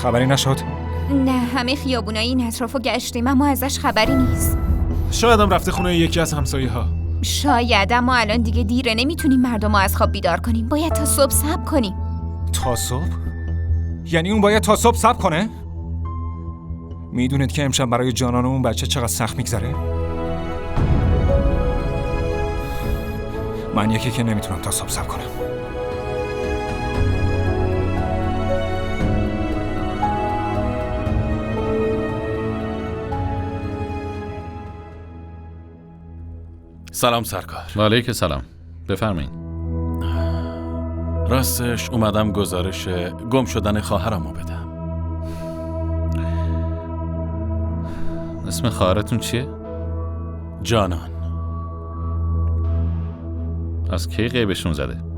خبری نشد؟ نه، همه خیابونای این اطرافو گشتیم اما ازش خبری نیست. شاید هم رفته خونه یکی از همسایه‌ها. شاید، اما الان دیگه دیره، نمیتونیم مردمو از خواب بیدار کنیم. باید تا صبح صبر کنیم. تا صبح؟ یعنی اون باید تا صبح صبر کنه؟ میدونید که امشب برای جانان اون بچه چقدر سخت میگذره؟ من یکی که نمیتونم تا صبح صبر کنم. سلام سرکار. و علیک سلام. بفرمایید. راستش اومدم گزارش گم شدن خواهرمو بدم. اسم خواهرتون چیه؟ جانان. از کی غیبشون زده؟